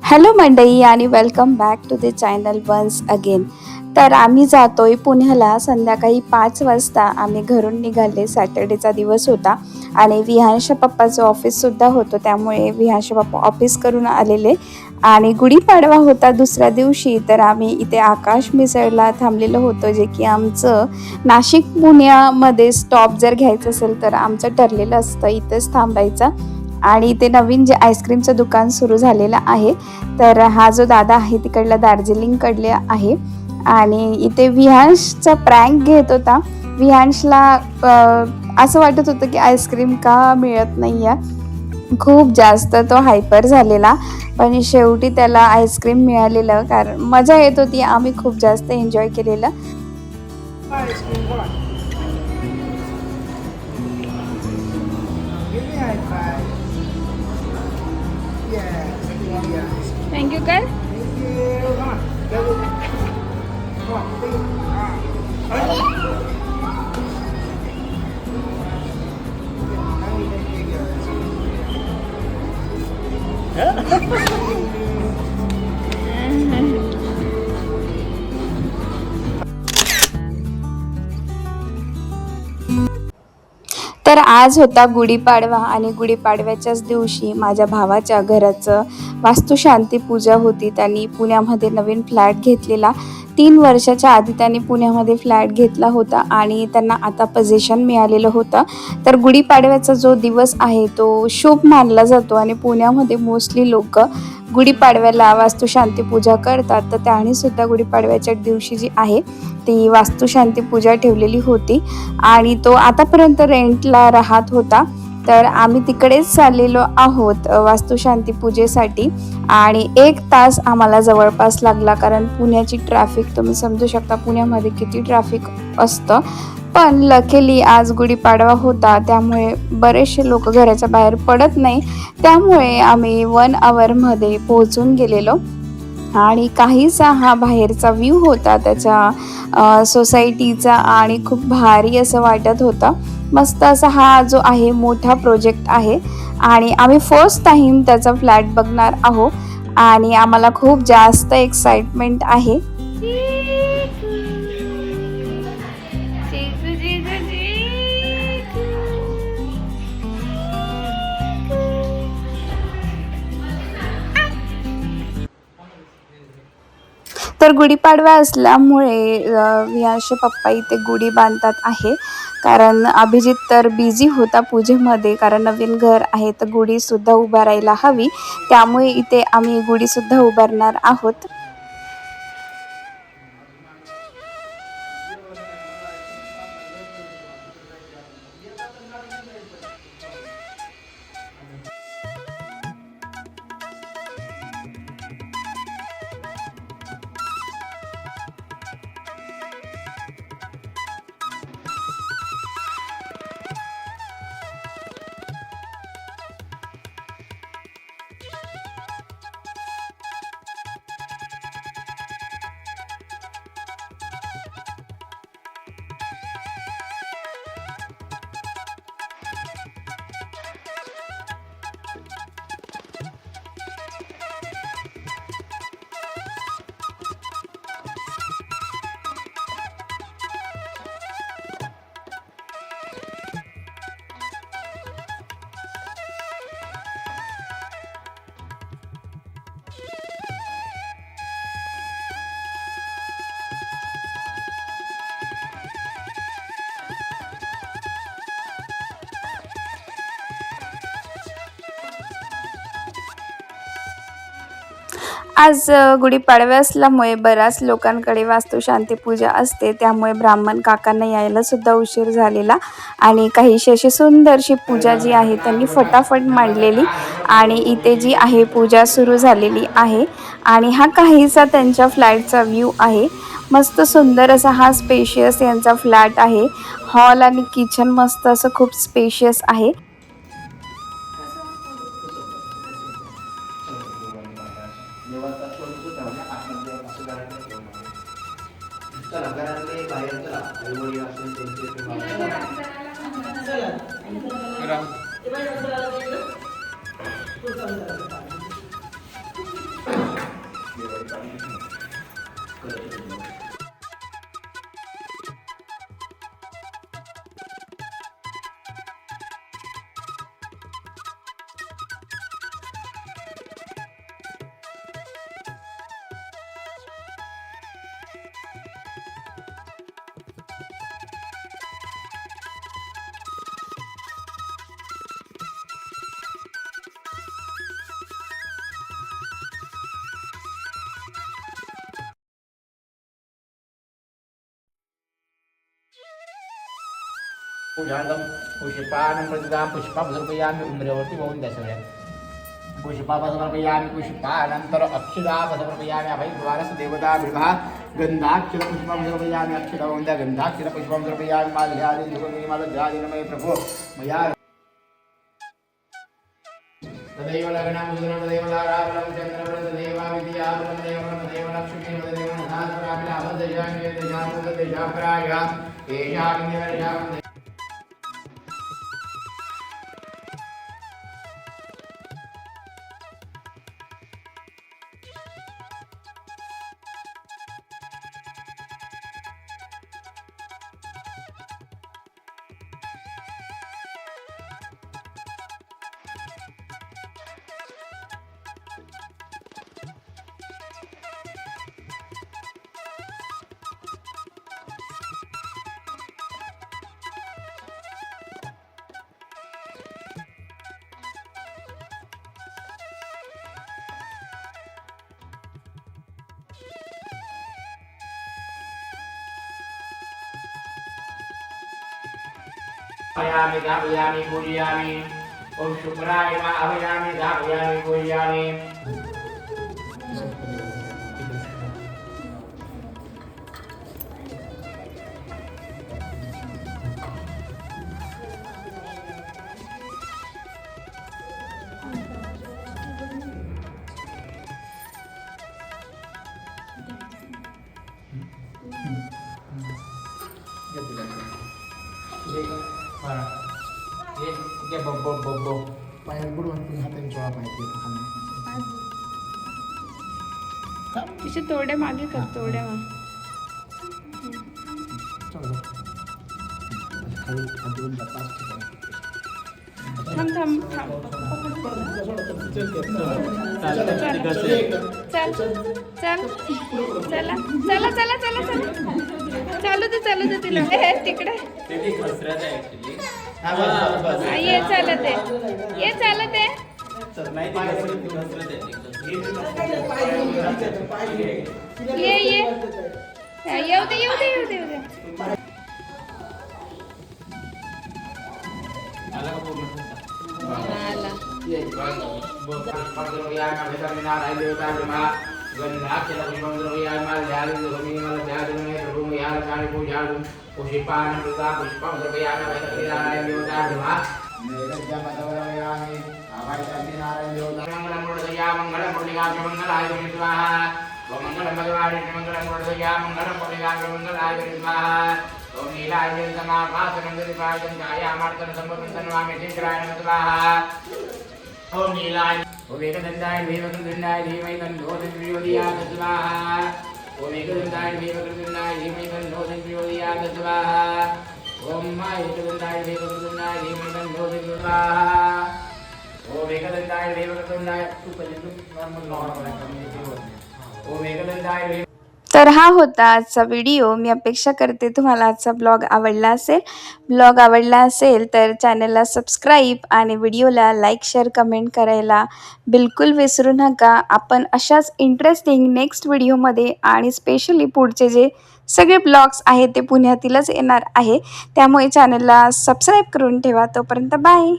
Hello मंडळी आणि welcome back to the channel once again. तर आम्ही जातोय पुण्याला. संध्याकाळी 5 वाजता आम्ही घरून निघाले. सॅटर्डेचा दिवस होता आणि विहानच्या पप्पाचं ऑफिससुद्धा होतं, त्यामुळे विहानचे पप्पा ऑफिस करून आलेले आणि गुढीपाडवा होता दुसऱ्या दिवशी. तर आम्ही इथे आकाश मिसळला थांबलेलं होतं, जे की आमचं नाशिक पुण्यामध्ये स्टॉप जर घ्यायचं असेल तर आमचं ठरलेलं असतं इथंच थांबायचं. आणि इथे नवीन जे आईस्क्रीमचं दुकान सुरू झालेलं आहे. तर हा जो दादा आहे तिकडला दार्जिलिंगकडले आहे आणि इथे विहांशचा प्रँक घेत होता. विहांशला असं वाटत होतं की आईस्क्रीम का मिळत नाही आहे. खूप जास्त तो हायपर झालेला, पण शेवटी त्याला आईस्क्रीम मिळालेलं. कारण मजा येत होती, आम्ही खूप जास्त एन्जॉय केलेलं. थँक्यू कर. तर आज होता गुढीपाडवा आणि गुढीपाडव्याच्याच दिवशी माझ्या भावाच्या घराचं वास्तुशांती पूजा होती. त्यांनी पुण्यामध्ये नवीन फ्लॅट घेतलेला. 3 वर्षाच्या आधी त्यांनी पुण्यामध्ये फ्लॅट घेतला होता आणि त्यांना आता पोझिशन मिळालेलं होतं. तर गुढीपाडव्याचा जो दिवस आहे तो शुभ मानला जातो आणि पुण्यामध्ये मोस्टली लोक गुढीपाडव्याला वास्तुशांती पूजा करतात. तर त्याने सुद्धा गुढीपाडव्याच्या दिवशी जी आहे ती वास्तुशांती पूजा ठेवलेली होती आणि तो आतापर्यंत रेंटला राहत होता. तर आम्ही तिकडेच चाललेलो आहोत वास्तुशांती पूजेसाठी आणि 1 तास आम्हाला जवळपास लागला. कारण पुण्याची ट्रॅफिक तुम्ही समजू शकता, पुण्यामध्ये किती ट्रॅफिक असतं. पण लकीली आज गुढीपाडवा होता, त्यामुळे बरेचसे लोक घराच्या बाहेर पडत नाही. त्यामुळे आम्ही 1 आवरमध्ये पोहोचून गेलेलो आणि काहीसा हा बाहेरचा व्ह्यू होता त्याच्या सोसायटीचा आणि खूप भारी असं वाटत होतं. मस्त असा हा जो आहे मोठा प्रोजेक्ट आहे आणि आम्ही फर्स्ट टाइम त्याचा फ्लॅट बघणार आहोत आणि आम्हाला खूप जास्त एक्साइटमेंट आहे. तर गुढीपाडवा असल्यामुळे विहानचे पप्पा इथे गुढी बांधतात आहे. कारण अभिजित तर बिझी होता पूजेमध्ये, कारण नवीन घर आहे तर गुढीसुद्धा उभारायला हवी, त्यामुळे इथे आम्ही गुढीसुद्धा उभारणार आहोत. आज गुढीपाडवा असल्यामुळे बऱ्याच लोकांकडे वास्तुशांती पूजा असते, त्यामुळे ब्राह्मण काकांना यायला सुद्धा उशीर झालेला आणि काहीशी अशी सुंदरशी पूजा जी आहे त्यांनी फटाफट मांडलेली आणि इथे जी आहे पूजा सुरू झालेली आहे. आणि हा काहीसा त्यांच्या फ्लॅटचा व्ह्यू आहे. मस्त सुंदर असा हा स्पेशियस यांचा फ्लॅट आहे. हॉल आणि किचन मस्त असं खूप स्पेशियस आहे. चला घरातले बाहेर चला आई वडील असेल त्यांचे पूजार्थम पुष्पानं प्रतिदां पुष्पं समर्पयामि उंबऱ्यावरती वाहून द्या सगळ्या पुष्पाप समर्पयामि पुष्पानंतर अक्षदाप समर्पयामि अभयद्वारस देवता विभा गंधाक्षर पुष्पं समर्पयामि अक्षदा वाहून द्या गंधाक्षर पुष्पं समर्पयामि माल्यादि देवनी मालध्यादि नमः प्रभो मया तदेव लग्नं मुद्रं तदेव लारावलं चन्द्रवलं तदेव विद्यावलं तदेव लक्ष्मी तदेव नधास्वराभिलाभदयामि देशामुददेशाप्राय एषामिन्द्रवर्षां अभयामि धापयामि पूजयामि ओम शुक्राय नमः अभयामि धापयामि पूजयामि ये बो पाय बुडवून पुन्हा त्यांच्या माहिती तिचे तोडे मागे कर तोडे थांब थांब थांब चल चल चला चला चला चला चला चालू दे तिला तिकडे ये चालत आहे ये येऊ दे पुष्पानं प्रदा पुष्पं समर्पयामि वैतरीनारायण देवता विभा नैवेद्यमतवरमयामि अभयनारायण देवता मंगलं मूर्धया मंगलं मुरलिकाग्र मंगलाय स्वाहा ओम मंगलं भगवान् मंगलं मूर्धया मंगलं मुरलिकाग्र मंगलाय स्वाहा ओम नीलाय समाभासनं दिवायं छायामार्तनं संपन्नवामि शिखराय स्वाहा ओम नीलाय ओम एकदन्ताय भीमकृतदण्डाय धीमहि तन्नो तन्नोदयात् स्वाहा ओम एकदन्ताय भीमकृतदण्डाय धीमहि तन्नो तन्नोदयात् स्वाहा ओम एकदन्ताय भीमकृतदण्डाय धीमहि तन्नो तन्नोदयात् स्वाहा ओम एकदन्ताय भीमकृतदण्डाय ओम एकदन्ताय तर हा होता आजचा व्हिडिओ. मी अपेक्षा करते तुम्हाला आजचा ब्लॉग आवडला असेल. ब्लॉग आवडला असेल तर चॅनलला सबस्क्राईब आणि व्हिडिओला लाईक शेअर कमेंट करायला बिलकुल विसरू नका. आपण अशाच इंटरेस्टिंग नेक्स्ट व्हिडिओमध्ये आणि स्पेशली पुढचे जे सगळे ब्लॉग्स आहेत ते पुण्यातीलच येणार आहे. त्यामुळे चॅनलला सबस्क्राईब करून ठेवा. तोपर्यंत बाय.